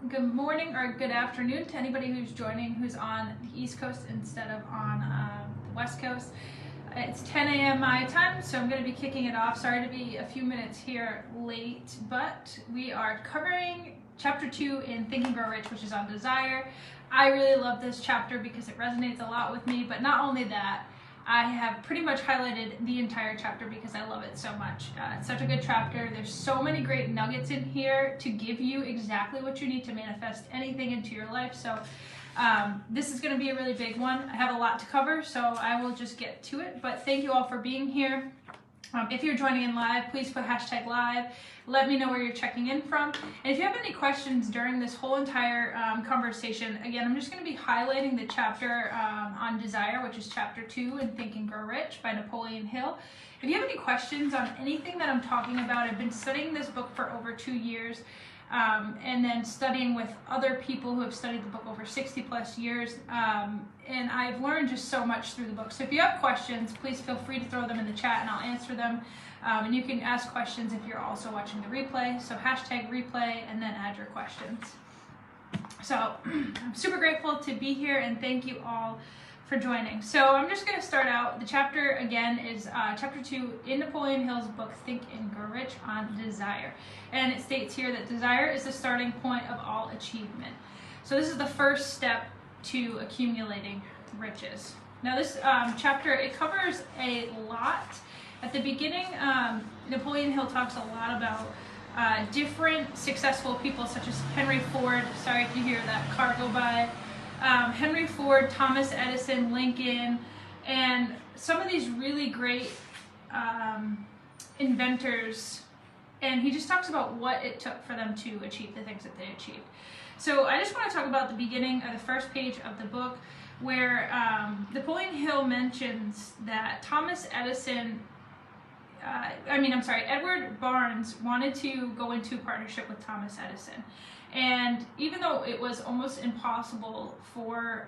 good morning or good afternoon to anybody who's joining who's on the East Coast instead of on the West Coast. It's 10 a.m. my time, so I'm going to be kicking it off. Sorry to be a few minutes here late, but we are covering chapter 2 in Think and Grow Rich, which is on desire. I really love this chapter because it resonates a lot with me, but not only that, I have pretty much highlighted the entire chapter because I love it so much. It's such a good chapter. There's so many great nuggets in here to give you exactly what you need to manifest anything into your life. So this is going to be a really big one. I have a lot to cover, so I will just get to it. But thank you all for being here. If you're joining in live, please put hashtag live. Let me know where you're checking in from. And if you have any questions during this whole entire conversation, again, I'm just going to be highlighting the chapter on desire, which is chapter 2 in Think and Grow Rich by Napoleon Hill. If you have any questions on anything that I'm talking about, I've been studying this book for over 2 years. And then studying with other people who have studied the book over 60 plus years. And I've learned just so much through the book. So if you have questions, please feel free to throw them in the chat and I'll answer them. And you can ask questions if you're also watching the replay. So hashtag replay and then add your questions. So I'm super grateful to be here and thank you all for joining. So I'm just going to start out. The chapter again is chapter 2 in Napoleon Hill's book Think and Grow Rich on desire. And it states here that desire is the starting point of all achievement. So this is the first step to accumulating riches. Now this chapter, it covers a lot. At the beginning, Napoleon Hill talks a lot about different successful people such as Henry Ford. Sorry if you hear that car go by. Henry Ford, Thomas Edison, Lincoln, and some of these really great inventors. And he just talks about what it took for them to achieve the things that they achieved. So I just want to talk about the beginning of the first page of the book where Napoleon Hill mentions that Edward Barnes wanted to go into a partnership with Thomas Edison. And even though it was almost impossible for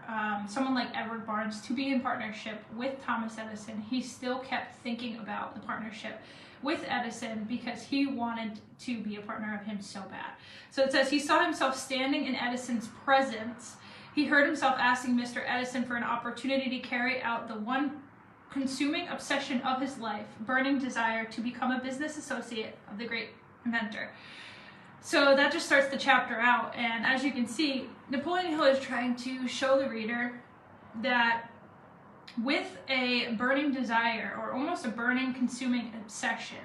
someone like Edward Barnes to be in partnership with Thomas Edison, he still kept thinking about the partnership with Edison because he wanted to be a partner of him so bad. So it says he saw himself standing in Edison's presence. He heard himself asking Mr. Edison for an opportunity to carry out the one consuming obsession of his life, burning desire to become a business associate of the great inventor. So that just starts the chapter out, and as you can see, Napoleon Hill is trying to show the reader that with a burning desire, or almost a burning, consuming obsession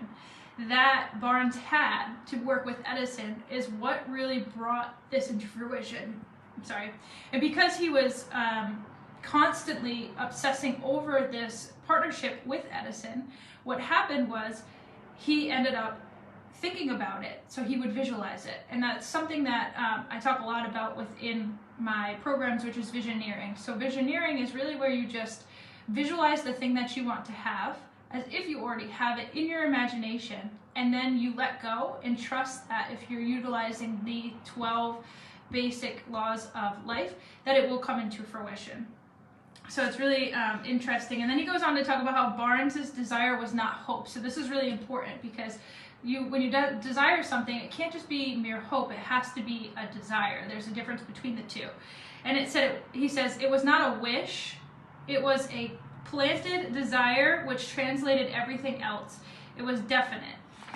that Barnes had to work with Edison is what really brought this into fruition. And because he was constantly obsessing over this partnership with Edison, what happened was he ended up thinking about it, so he would visualize it. And that's something that I talk a lot about within my programs, which is visioneering. So visioneering is really where you just visualize the thing that you want to have as if you already have it in your imagination, and then you let go and trust that if you're utilizing the 12 basic laws of life, that it will come into fruition. So it's really interesting. And then he goes on to talk about how Barnes's desire was not hope. So this is really important because when you desire something, it can't just be mere hope. It has to be a desire. There's a difference between the two. And he says, it was not a wish. It was a planted desire, which translated everything else. It was definite.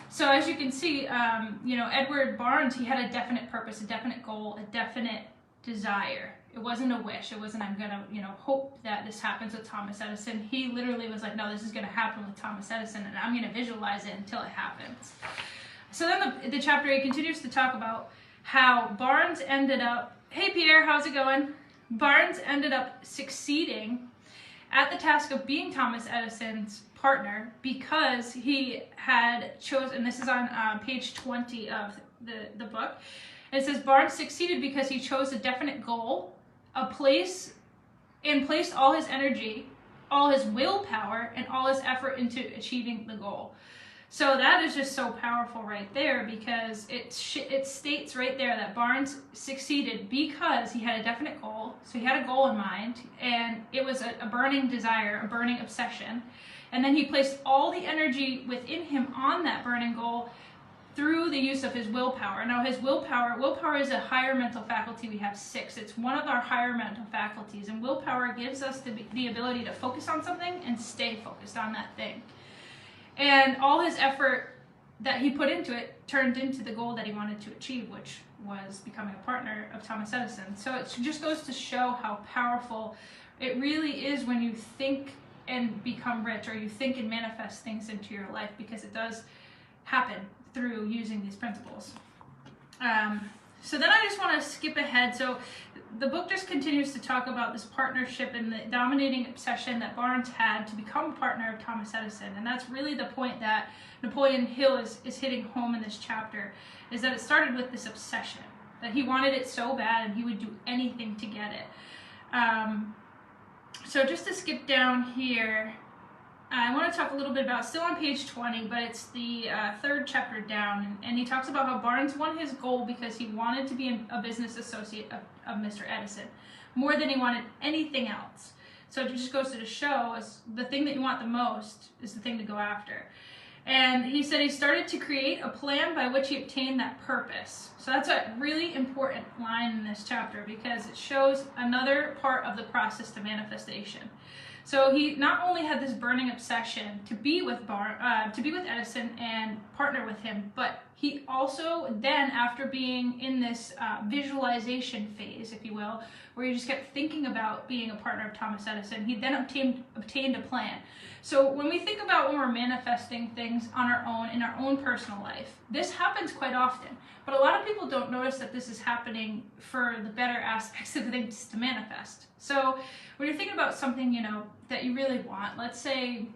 So as you can see, Edward Barnes, he had a definite purpose, a definite goal, a definite desire. It wasn't a wish. It wasn't, I'm going to, hope that this happens with Thomas Edison. He literally was like, no, this is going to happen with Thomas Edison, and I'm going to visualize it until it happens. So then the chapter, he continues to talk about how Barnes ended up, hey Pierre, how's it going? Barnes ended up succeeding at the task of being Thomas Edison's partner because he had chosen, and this is on page 20 of the book, it says Barnes succeeded because he chose a definite goal, a place, and placed all his energy, all his willpower, and all his effort into achieving the goal. So that is just so powerful right there because it states right there that Barnes succeeded because he had a definite goal. So he had a goal in mind, and it was a burning desire, a burning obsession. And then he placed all the energy within him on that burning goal, through the use of his willpower. Now his willpower is a higher mental faculty. We have 6. It's one of our higher mental faculties, and willpower gives us the ability to focus on something and stay focused on that thing. And all his effort that he put into it turned into the goal that he wanted to achieve, which was becoming a partner of Thomas Edison. So it just goes to show how powerful it really is when you think and become rich, or you think and manifest things into your life, because it does happen through using these principles. So then I just want to skip ahead. So the book just continues to talk about this partnership and the dominating obsession that Barnes had to become a partner of Thomas Edison. And that's really the point that Napoleon Hill is hitting home in this chapter, is that it started with this obsession, that he wanted it so bad and he would do anything to get it. So just to skip down here, I want to talk a little bit about, still on page 20, but it's the 3rd chapter down, and he talks about how Barnes won his goal because he wanted to be a business associate of Mr. Edison more than he wanted anything else. So it just goes to show is the thing that you want the most is the thing to go after. And he said he started to create a plan by which he obtained that purpose. So that's a really important line in this chapter, because it shows another part of the process to manifestation. So he not only had this burning obsession to be with Edison and partner with him, but he also then, after being in this visualization phase, if you will, where he just kept thinking about being a partner of Thomas Edison, he then obtained a plan. So when we think about when we're manifesting things on our own, in our own personal life, this happens quite often. But a lot of people don't notice that this is happening for the better aspects of things to manifest. So when you're thinking about something, you know, that you really want, let's say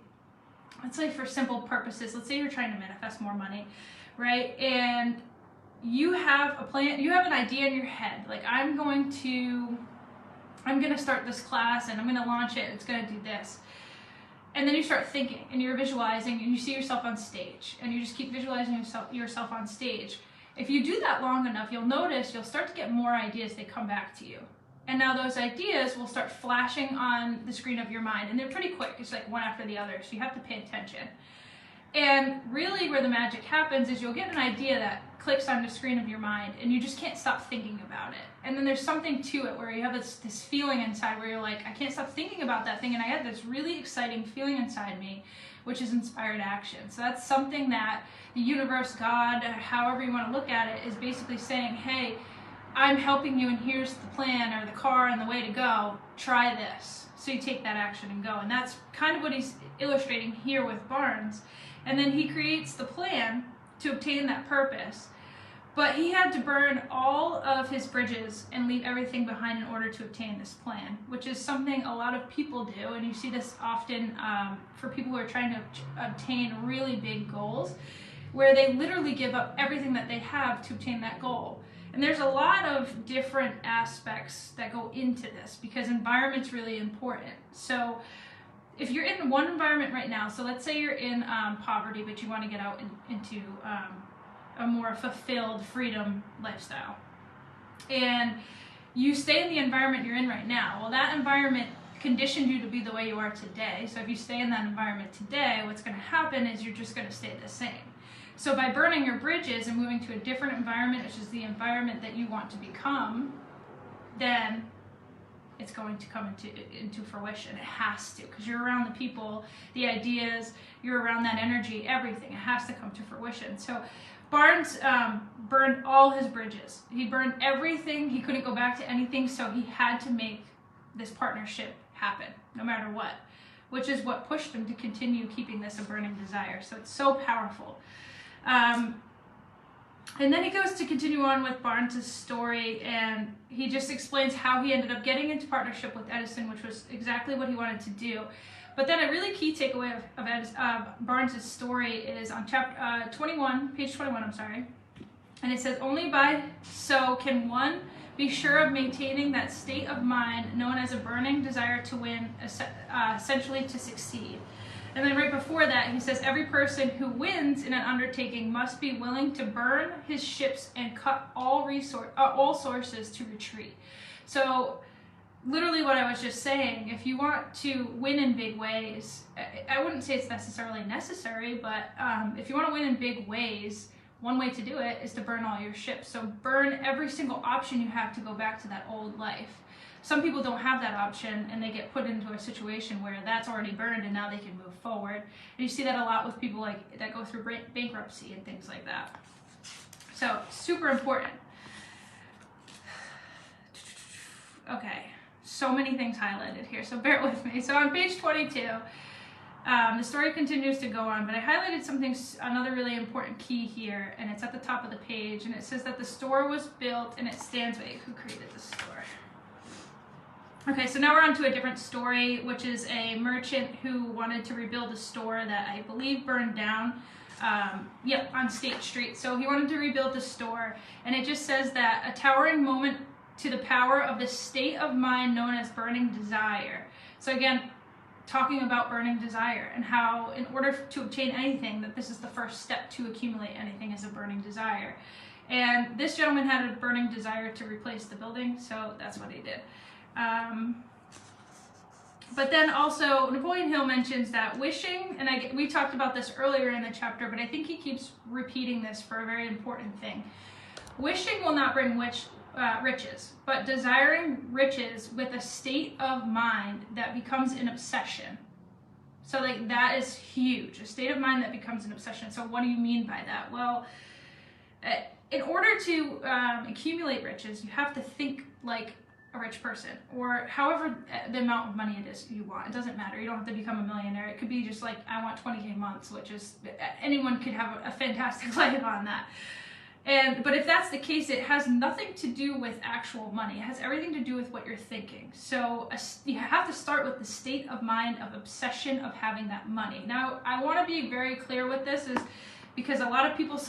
for simple purposes, let's say you're trying to manifest more money, right? And you have a plan, you have an idea in your head, like I'm going to start this class and I'm going to launch it, it's going to do this. And then you start thinking and you're visualizing and you see yourself on stage and you just keep visualizing yourself on stage. If you do that long enough, you'll notice you'll start to get more ideas that come back to you. And now those ideas will start flashing on the screen of your mind, and they're pretty quick. It's like one after the other, so you have to pay attention. And really where the magic happens is you'll get an idea that clicks on the screen of your mind, and you just can't stop thinking about it. And then there's something to it where you have this feeling inside where you're like, I can't stop thinking about that thing, and I have this really exciting feeling inside me, which is inspired action. So that's something that the universe, God, however you want to look at it, is basically saying, hey, I'm helping you, and here's the plan or the car and the way to go. Try this. So you take that action and go. And that's kind of what he's illustrating here with Barnes. And then he creates the plan to obtain that purpose. But he had to burn all of his bridges and leave everything behind in order to obtain this plan, which is something a lot of people do. And you see this often for people who are trying to obtain really big goals, where they literally give up everything that they have to obtain that goal. And there's a lot of different aspects that go into this, because environment's really important. So if you're in one environment right now, so let's say you're in poverty, but you want to get out into a more fulfilled freedom lifestyle, and you stay in the environment you're in right now, well, that environment conditioned you to be the way you are today. So if you stay in that environment today, what's going to happen is you're just going to stay the same. So by burning your bridges and moving to a different environment, which is the environment that you want to become, then it's going to come into fruition. It has to, because you're around the people, the ideas, you're around that energy, everything. It has to come to fruition. So Barnes burned all his bridges. He burned everything. He couldn't go back to anything, so he had to make this partnership happen, no matter what, which is what pushed him to continue keeping this a burning desire. So it's so powerful. And then he goes to continue on with Barnes' story, and he just explains how he ended up getting into partnership with Edison, which was exactly what he wanted to do. But then a really key takeaway of Barnes' story is on chapter 21, page 21, I'm sorry. And it says, only by so can one be sure of maintaining that state of mind known as a burning desire to win, essentially to succeed. And then right before that, he says, every person who wins in an undertaking must be willing to burn his ships and cut all sources to retreat. So literally what I was just saying, if you want to win in big ways, I wouldn't say it's necessarily necessary, but if you want to win in big ways, one way to do it is to burn all your ships. So burn every single option you have to go back to that old life. Some people don't have that option, and they get put into a situation where that's already burned and now they can move forward. And you see that a lot with people like that go through bankruptcy and things like that. So super important. Okay, so many things highlighted here, so bear with me. So on page 22, the story continues to go on, but I highlighted another really important key here, and it's at the top of the page, and it says that the store was built and it stands. Wait, who created the store? Okay, so now we're on to a different story, which is a merchant who wanted to rebuild a store that I believe burned down. On State Street. So he wanted to rebuild the store, and it just says that a towering moment to the power of the state of mind known as burning desire. So again, talking about burning desire and how in order to obtain anything, that this is the first step to accumulate anything, is a burning desire. And this gentleman had a burning desire to replace the building, so that's what he did. But then also Napoleon Hill mentions that wishing, and we talked about this earlier in the chapter, but I think he keeps repeating this for a very important thing. Wishing will not bring riches, but desiring riches with a state of mind that becomes an obsession. So like that is huge, a state of mind that becomes an obsession. So what do you mean by that? Well, in order to accumulate riches, you have to think like a rich person, or however the amount of money it is you want. It doesn't matter. You don't have to become a millionaire. It could be just like, I want 20K months, which is, anyone could have a fantastic life on that. But if that's the case, it has nothing to do with actual money. It has everything to do with what you're thinking. So you have to start with the state of mind of obsession of having that money. Now, I want to be very clear with this, is because a lot of people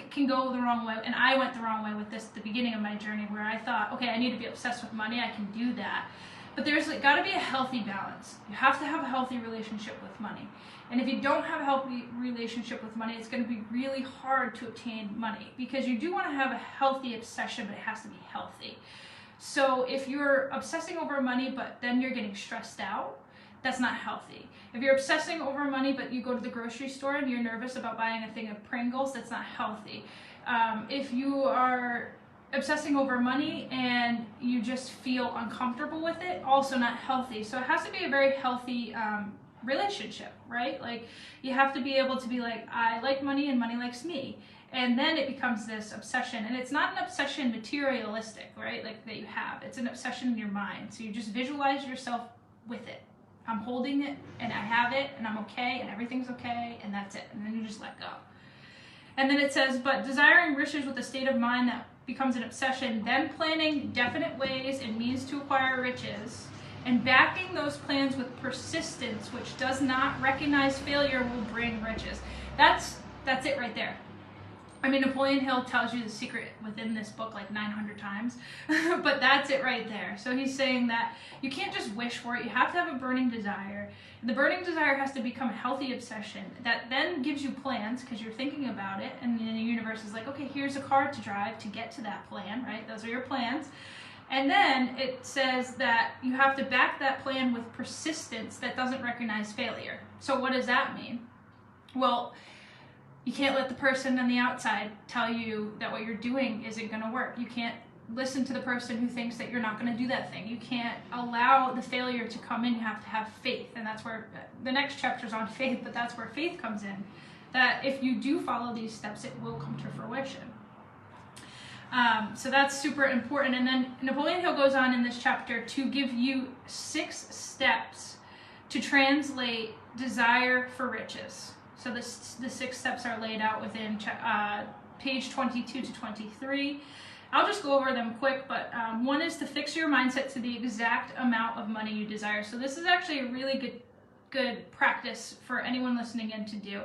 can go the wrong way, and I went the wrong way with this at the beginning of my journey, where I thought, okay, I need to be obsessed with money, I can do that. But there's got to be a healthy balance. You have to have a healthy relationship with money. And if you don't have a healthy relationship with money, it's going to be really hard to obtain money, because you do want to have a healthy obsession, but it has to be healthy. So if you're obsessing over money, but then you're getting stressed out, that's not healthy. If you're obsessing over money, but you go to the grocery store and you're nervous about buying a thing of Pringles, that's not healthy. If you are obsessing over money and you just feel uncomfortable with it, also not healthy. So it has to be a very healthy relationship, right? Like, you have to be able to be like, I like money and money likes me. And then it becomes this obsession. And it's not an obsession materialistic, right? Like that you have. It's an obsession in your mind. So you just visualize yourself with it. I'm holding it, and I have it, and I'm okay, and everything's okay, and that's it. And then you just let go. And then it says, but desiring riches with a state of mind that becomes an obsession, then planning definite ways and means to acquire riches, and backing those plans with persistence, which does not recognize failure, will bring riches. That's it right there. I mean, Napoleon Hill tells you the secret within this book like 900 times, but that's it right there. So he's saying that you can't just wish for it. You have to have a burning desire. The burning desire has to become a healthy obsession that then gives you plans, because you're thinking about it, and then the universe is like, okay, here's a car to drive to get to that plan, right? Those are your plans. And then it says that you have to back that plan with persistence that doesn't recognize failure. So what does that mean? Well, you can't let the person on the outside tell you that what you're doing isn't going to work. You can't listen to the person who thinks that you're not going to do that thing. You can't allow the failure to come in. You have to have faith. And that's where the next chapter is on faith, but that's where faith comes in. That if you do follow these steps, it will come to fruition. So that's super important. And then Napoleon Hill goes on in this chapter to give you 6 steps to translate desire for riches. So the 6 steps are laid out within page 22 to 23. I'll just go over them quick, but one is to fix your mindset to the exact amount of money you desire. So this is actually a really good practice for anyone listening in to do.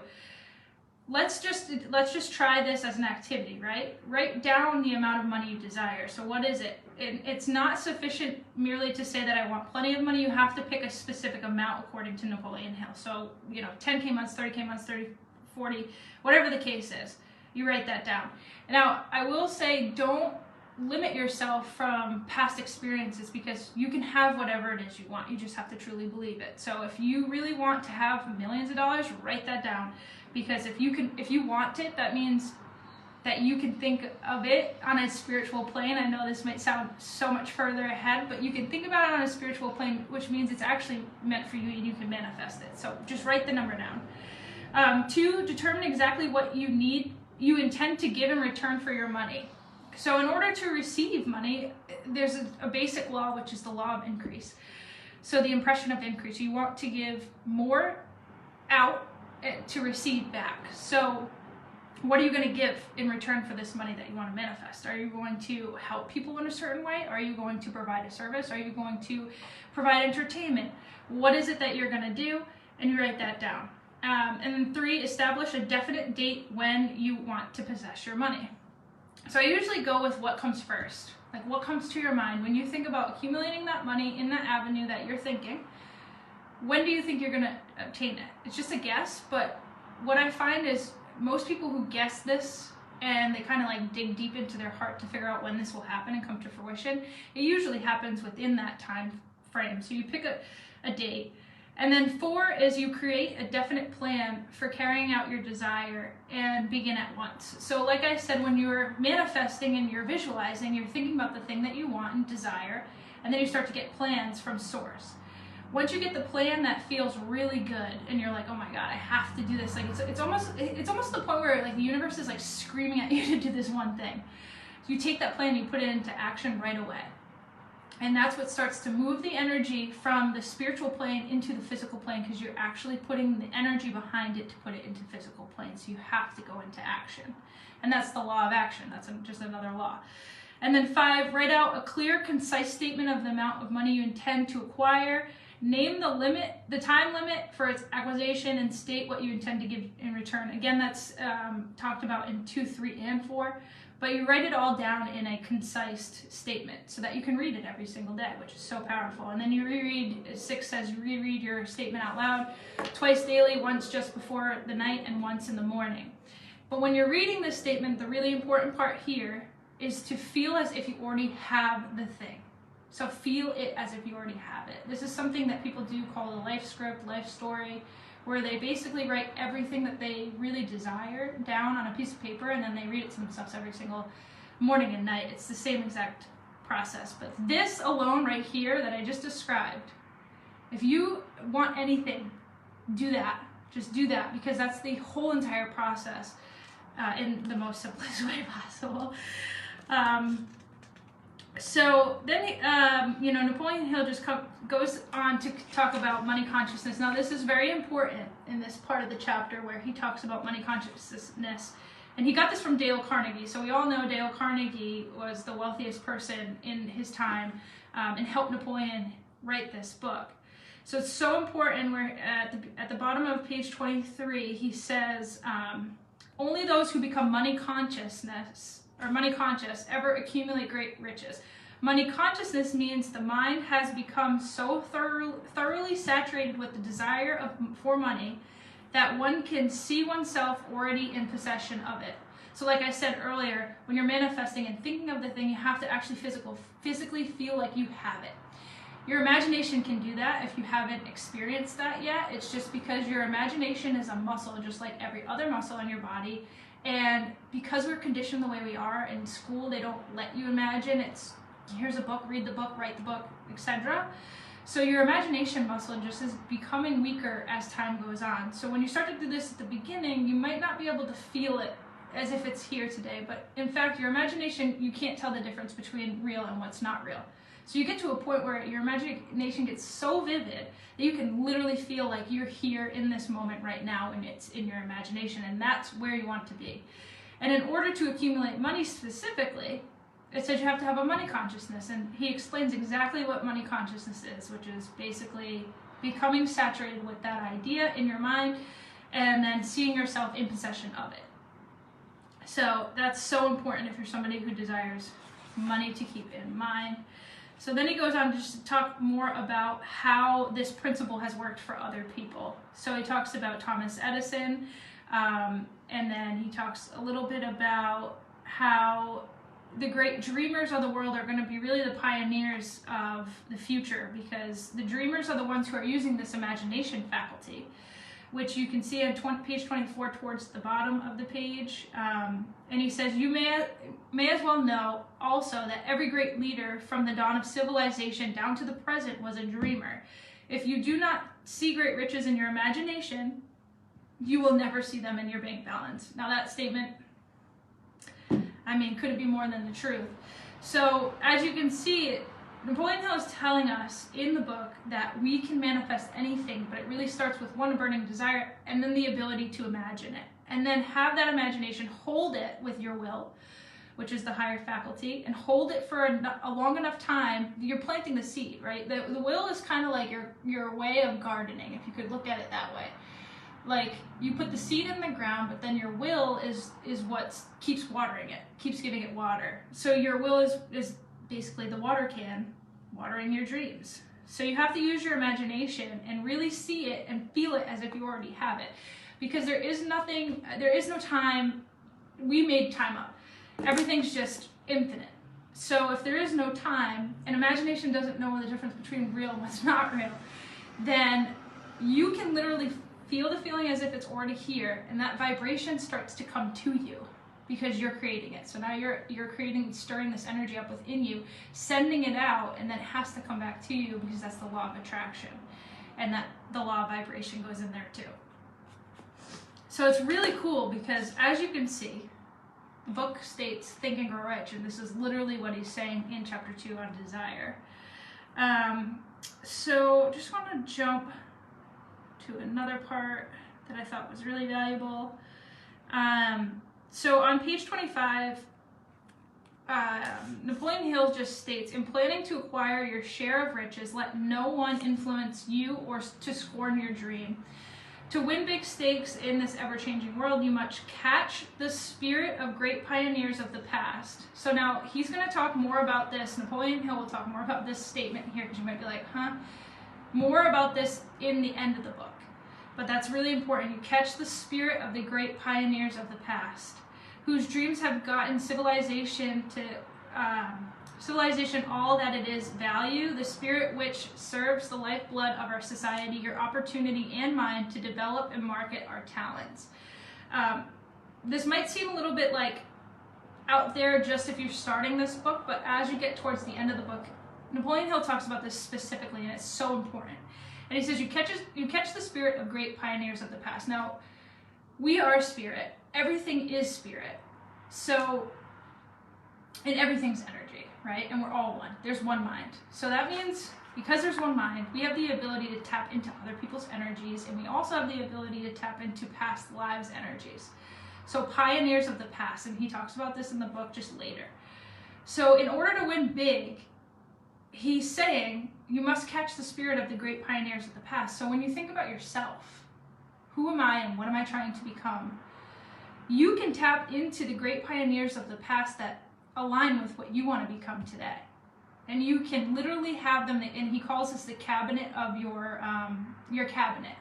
Let's just try this as an activity, right? Write down the amount of money you desire. So what is it? It's not sufficient merely to say that I want plenty of money. You have to pick a specific amount according to Napoleon Hill. So, 10K months, 30K months, 30, 40, whatever the case is, you write that down. Now, I will say, don't limit yourself from past experiences, because you can have whatever it is you want. You just have to truly believe it. So if you really want to have millions of dollars, write that down. Because if you want it, that means that you can think of it on a spiritual plane. I know this might sound so much further ahead, but you can think about it on a spiritual plane, which means it's actually meant for you and you can manifest it. So just write the number down. 2, determine exactly what you intend to give in return for your money. So in order to receive money, there's a basic law, which is the law of increase. So the impression of increase, you want to give more out to receive back. So what are you going to give in return for this money that you want to manifest? Are you going to help people in a certain way? Are you going to provide a service? Are you going to provide entertainment? What is it that you're going to do? And you write that down. And then 3, establish a definite date when you want to possess your money. So I usually go with what comes first, like what comes to your mind when you think about accumulating that money in that avenue that you're thinking. When do you think you're going to obtain it? It's just a guess, but what I find is most people who guess this and they kind of like dig deep into their heart to figure out when this will happen and come to fruition, it usually happens within that time frame. So you pick a date. And then 4 is you create a definite plan for carrying out your desire and begin at once. So like I said, when you're manifesting and you're visualizing, you're thinking about the thing that you want and desire, and then you start to get plans from source. Once you get the plan that feels really good and you're like, oh my God, I have to do this. Like it's almost the point where like the universe is like screaming at you to do this one thing. So you take that plan, you put it into action right away. And that's what starts to move the energy from the spiritual plane into the physical plane, because you're actually putting the energy behind it to put it into physical plane. So you have to go into action. And that's the law of action. That's just another law. And then 5, write out a clear, concise statement of the amount of money you intend to acquire. Name the time limit for its acquisition, and state what you intend to give in return. Again, that's talked about in 2, 3, and 4. But you write it all down in a concise statement so that you can read it every single day, which is so powerful. And then you reread, 6 says reread your statement out loud twice daily, once just before the night and once in the morning. But when you're reading this statement, the really important part here is to feel as if you already have the thing. So feel it as if you already have it. This is something that people do called a life script, life story, where they basically write everything that they really desire down on a piece of paper, and then they read it to themselves every single morning and night. It's the same exact process. But this alone right here that I just described, if you want anything, do that. Just do that, because that's the whole entire process in the most simplest way possible. So then, Napoleon Hill just goes on to talk about money consciousness. Now, this is very important in this part of the chapter where he talks about money consciousness. And he got this from Dale Carnegie. So we all know Dale Carnegie was the wealthiest person in his time and helped Napoleon write this book. So it's so important. Where at the bottom of page 23, he says, only those who become money conscious ever accumulate great riches. Money consciousness means the mind has become so thoroughly saturated with the desire for money that one can see oneself already in possession of it. So like I said earlier, when you're manifesting and thinking of the thing, you have to actually physically feel like you have it. Your imagination can do that if you haven't experienced that yet. It's just because your imagination is a muscle, just like every other muscle in your body. And because we're conditioned the way we are in school, they don't let you imagine. It's here's a book, read the book, write the book, etc. So your imagination muscle just is becoming weaker as time goes on. So when you start to do this at the beginning, you might not be able to feel it as if it's here today. But in fact, your imagination, you can't tell the difference between real and what's not real. So you get to a point where your imagination gets so vivid that you can literally feel like you're here in this moment right now, and it's in your imagination, and that's where you want to be. And in order to accumulate money specifically, it says you have to have a money consciousness, and he explains exactly what money consciousness is, which is basically becoming saturated with that idea in your mind and then seeing yourself in possession of it. So that's so important if you're somebody who desires money to keep in mind. So then he goes on to just talk more about how this principle has worked for other people. So he talks about Thomas Edison, and then he talks a little bit about how the great dreamers of the world are going to be really the pioneers of the future, because the dreamers are the ones who are using this imagination faculty, which you can see on page 24 towards the bottom of the page. And he says, you may as well know also that every great leader from the dawn of civilization down to the present was a dreamer. If you do not see great riches in your imagination, you will never see them in your bank balance. Now that statement, I mean, couldn't be more than the truth. So as you can see, Napoleon Hill is telling us in the book that we can manifest anything, but it really starts with one burning desire and then the ability to imagine it. And then have that imagination, hold it with your will, which is the higher faculty, and hold it for a long enough time. You're planting the seed, right? The will is kind of like your way of gardening, if you could look at it that way. Like, you put the seed in the ground, but then your will is what keeps watering it, keeps giving it water. So your will is basically the water can watering your dreams. So you have to use your imagination and really see it and feel it as if you already have it. Because there is no time. We made time up. Everything's just infinite. So if there is no time, and imagination doesn't know the difference between real and what's not real, then you can literally feel the feeling as if it's already here, and that vibration starts to come to you because you're creating it. So now you're creating, stirring this energy up within you, sending it out, and then it has to come back to you because that's the law of attraction, and that the law of vibration goes in there too. So it's really cool because, as you can see, the book states think and grow rich, and this is literally what he's saying in chapter 2 on desire. So just want to jump to another part that I thought was really valuable. So on page 25, Napoleon Hill just states, in planning to acquire your share of riches, let no one influence you or to scorn your dream. To win big stakes in this ever-changing world, you must catch the spirit of great pioneers of the past. So now he's going to talk more about this. Napoleon Hill will talk more about this statement here, because you might be like, huh? More about this in the end of the book. But that's really important. You catch the spirit of the great pioneers of the past, whose dreams have gotten civilization all that it is value, the spirit which serves the lifeblood of our society, your opportunity and mine to develop and market our talents. This might seem a little bit like out there just if you're starting this book, but as you get towards the end of the book, Napoleon Hill talks about this specifically, and it's so important. And he says, you catch the spirit of great pioneers of the past. Now, we are spirit. Everything is spirit. So, and everything's energy, right? And we're all one. There's one mind. So that means, because there's one mind, we have the ability to tap into other people's energies, and we also have the ability to tap into past lives' energies. So pioneers of the past, and he talks about this in the book just later. So in order to win big, he's saying you must catch the spirit of the great pioneers of the past. So when you think about yourself, who am I and what am I trying to become? You can tap into the great pioneers of the past that align with what you want to become today. And you can literally have them, and he calls this the cabinet of your cabinet.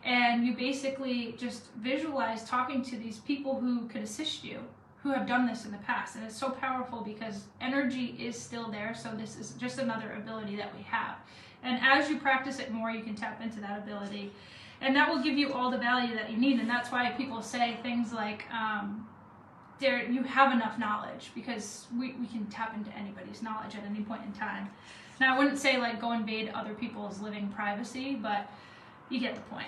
And you basically just visualize talking to these people who could assist you, who have done this in the past. And it's so powerful because energy is still there, so this is just another ability that we have. And as you practice it more, you can tap into that ability. And that will give you all the value that you need. And that's why people say things like, you have enough knowledge, because we can tap into anybody's knowledge at any point in time. Now, I wouldn't say like go invade other people's living privacy, but you get the point.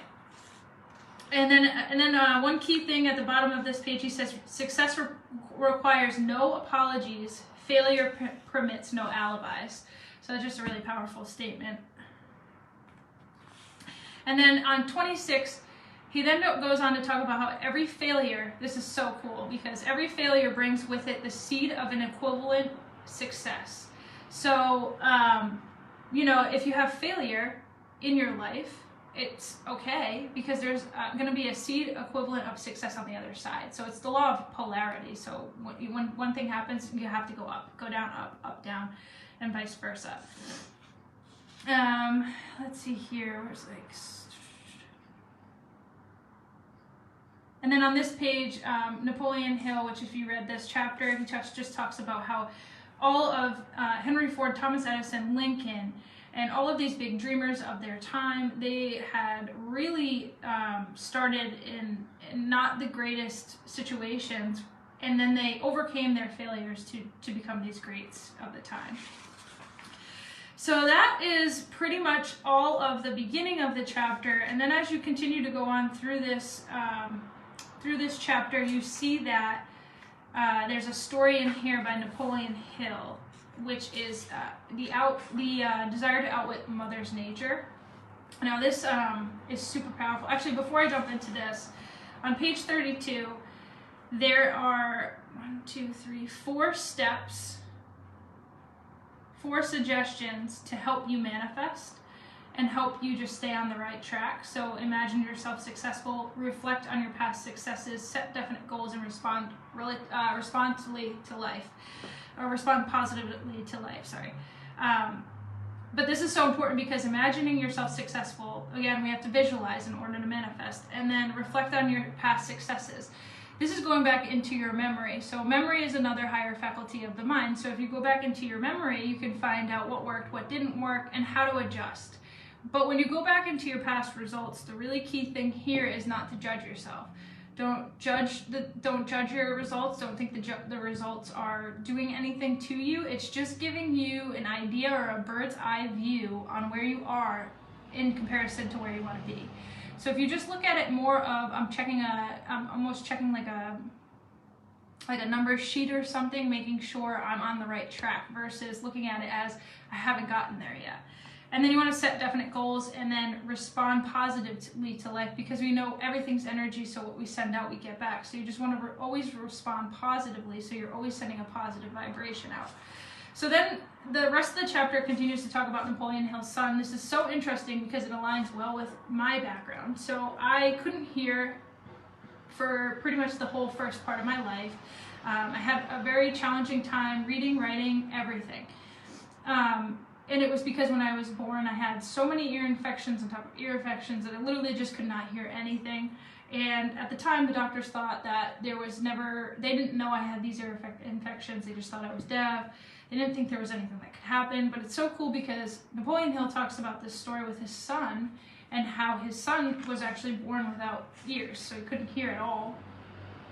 And then one key thing at the bottom of this page, he says, success requires no apologies. Failure permits no alibis. So that's just a really powerful statement. And then on 26, he then goes on to talk about how every failure, this is so cool, because every failure brings with it the seed of an equivalent success. So, if you have failure in your life, it's okay, because there's going to be a seed equivalent of success on the other side. So it's the law of polarity. So when one thing happens, you have to go up, go down, up, down, and vice versa. Let's see here. Where's like... And then on this page, Napoleon Hill, which if you read this chapter, he just talks about how all of Henry Ford, Thomas Edison, Lincoln, and all of these big dreamers of their time, they had really started in not the greatest situations, and then they overcame their failures to become these greats of the time. So that is pretty much all of the beginning of the chapter, and then as you continue to go on through this chapter, you see that there's a story in here by Napoleon Hill, which is the desire to outwit Mother's Nature. Now this is super powerful. Actually, before I jump into this, on page 32, there are 4 steps, 4 suggestions to help you manifest and help you just stay on the right track. So imagine yourself successful, reflect on your past successes, set definite goals, and respond positively to life. Sorry. But this is so important because imagining yourself successful, again, we have to visualize in order to manifest, and then reflect on your past successes. This is going back into your memory. So memory is another higher faculty of the mind. So if you go back into your memory, you can find out what worked, what didn't work, and how to adjust. But when you go back into your past results, the really key thing here is not to judge yourself. Don't judge your results. Don't think the results are doing anything to you. It's just giving you an idea or a bird's eye view on where you are in comparison to where you want to be. So if you just look at it more of I'm almost checking like a number sheet or something, making sure I'm on the right track, versus looking at it as I haven't gotten there yet. And then you want to set definite goals and then respond positively to life, because we know everything's energy, so what we send out we get back. So you just want to always respond positively, so you're always sending a positive vibration out. So then the rest of the chapter continues to talk about Napoleon Hill's son. This is so interesting because it aligns well with my background. So I couldn't hear for pretty much the whole first part of my life. I had a very challenging time reading, writing, everything. And it was because when I was born, I had so many ear infections on top of ear infections that I literally just could not hear anything. And at the time, the doctors thought that they didn't know I had these ear infections. They just thought I was deaf. They didn't think there was anything that could happen. But it's so cool because Napoleon Hill talks about this story with his son and how his son was actually born without ears, so he couldn't hear at all.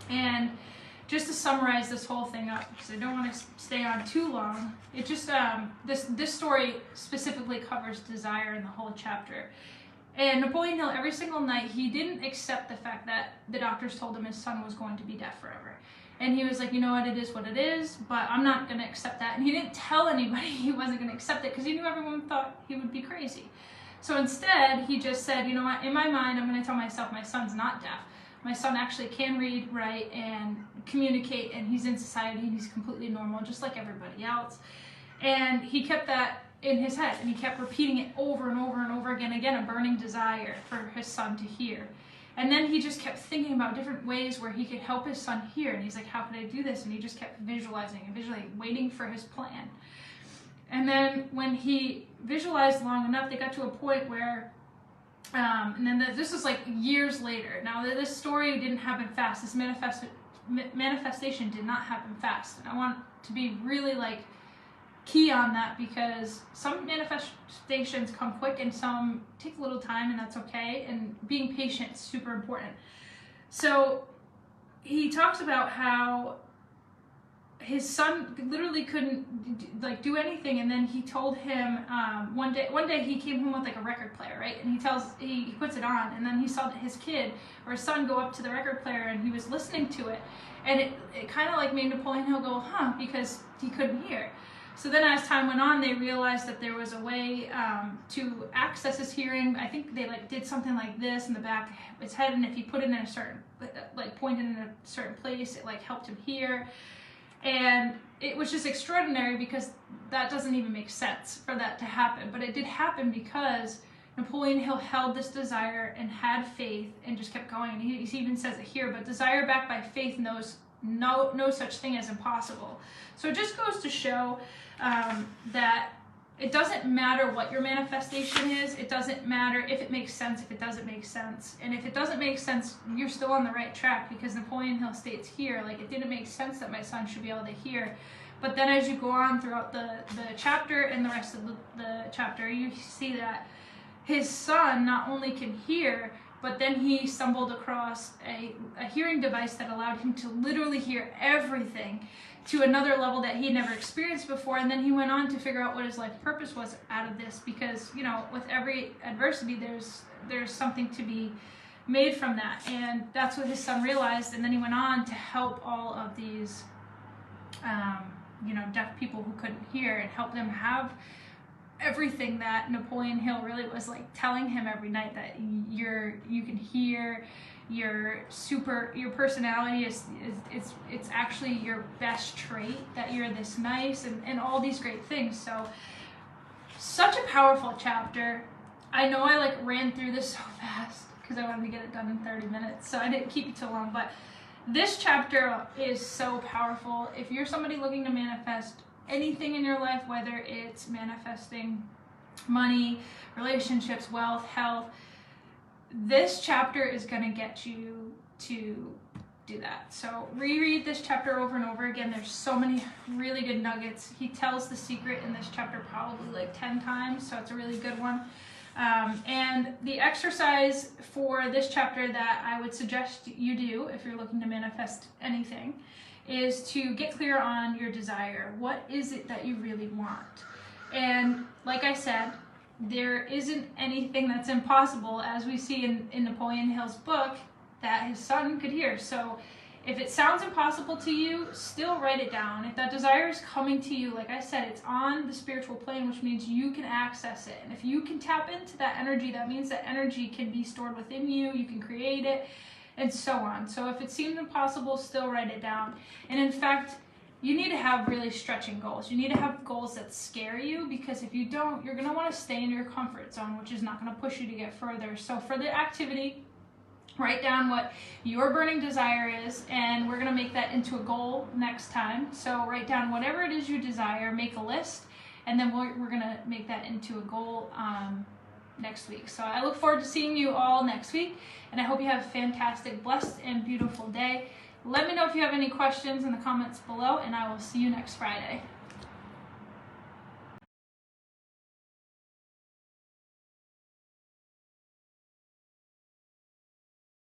And just to summarize this whole thing up, because I don't want to stay on too long, it just this story specifically covers desire in the whole chapter. And Napoleon Hill, every single night, he didn't accept the fact that the doctors told him his son was going to be deaf forever. And he was like, you know what, it is what it is, but I'm not going to accept that. And he didn't tell anybody he wasn't going to accept it because he knew everyone thought he would be crazy. So instead, he just said, you know what, in my mind, I'm going to tell myself my son's not deaf. My son actually can read, write, and communicate, and he's in society, and he's completely normal, just like everybody else. And he kept that in his head, and he kept repeating it over and over and over again, a burning desire for his son to hear. And then he just kept thinking about different ways where he could help his son hear, and he's like, how could I do this? And he just kept visualizing and visualizing, waiting for his plan. And then when he visualized long enough, they got to a point where and then this was like years later. Now this story didn't happen fast. This manifestation did not happen fast. And I want to be really like key on that, because some manifestations come quick and some take a little time, and that's okay. And being patient is super important. So he talks about how his son literally couldn't do anything, and then he told him one day he came home with like a record player, right? And he puts it on, and then he saw his kid or his son go up to the record player, and he was listening to it, and it kind of like made Napoleon Hill go, huh, because he couldn't hear. So then as time went on, they realized that there was a way to access his hearing. I think they did something like this in the back of his head, and if he put it in a certain, pointed in a certain place, it helped him hear. And it was just extraordinary, because that doesn't even make sense for that to happen. But it did happen because Napoleon Hill held this desire and had faith and just kept going. And he even says it here, but desire backed by faith knows no such thing as impossible. So it just goes to show that it doesn't matter what your manifestation is. It doesn't matter if it makes sense, if it doesn't make sense. And if it doesn't make sense, you're still on the right track, because Napoleon Hill states here, it didn't make sense that my son should be able to hear, But then as you go on throughout the chapter and the rest of the chapter, you see that his son not only can hear, but then he stumbled across a hearing device that allowed him to literally hear everything to another level that he had never experienced before. And then he went on to figure out what his life purpose was out of this, because, you know, with every adversity, there's something to be made from that. And that's what his son realized. And then he went on to help all of these, you know, deaf people who couldn't hear, and help them have everything that Napoleon Hill really was like telling him every night, that you can hear, your personality is it's actually your best trait, that you're this nice, and all these great things. So such a powerful chapter. I know I like ran through this so fast because I wanted to get it done in 30 minutes, so I didn't keep it too long, but this chapter is so powerful. If you're somebody looking to manifest anything in your life, whether it's manifesting money, relationships, wealth, health, this chapter is going to get you to do that. So reread this chapter over and over again. There's so many really good nuggets. He tells the secret in this chapter probably like 10 times, so it's a really good one. And the exercise for this chapter that I would suggest you do if you're looking to manifest anything is to get clear on your desire. What is it that you really want? And like I said, there isn't anything that's impossible, as we see in Napoleon Hill's book, that his son could hear. So if it sounds impossible to you, still write it down. If that desire is coming to you, like I said, it's on the spiritual plane, which means you can access it. And if you can tap into that energy, that means that energy can be stored within you, you can create it, and so on. So if it seems impossible, still write it down. And in fact, you need to have really stretching goals. You need to have goals that scare you, because if you don't, you're going to want to stay in your comfort zone, which is not going to push you to get further. So for the activity, write down what your burning desire is, and we're going to make that into a goal next time. So write down whatever it is you desire, make a list, and then we're going to make that into a goal next week. So I look forward to seeing you all next week, and I hope you have a fantastic, blessed, and beautiful day. Let me know if you have any questions in the comments below, and I will see you next Friday.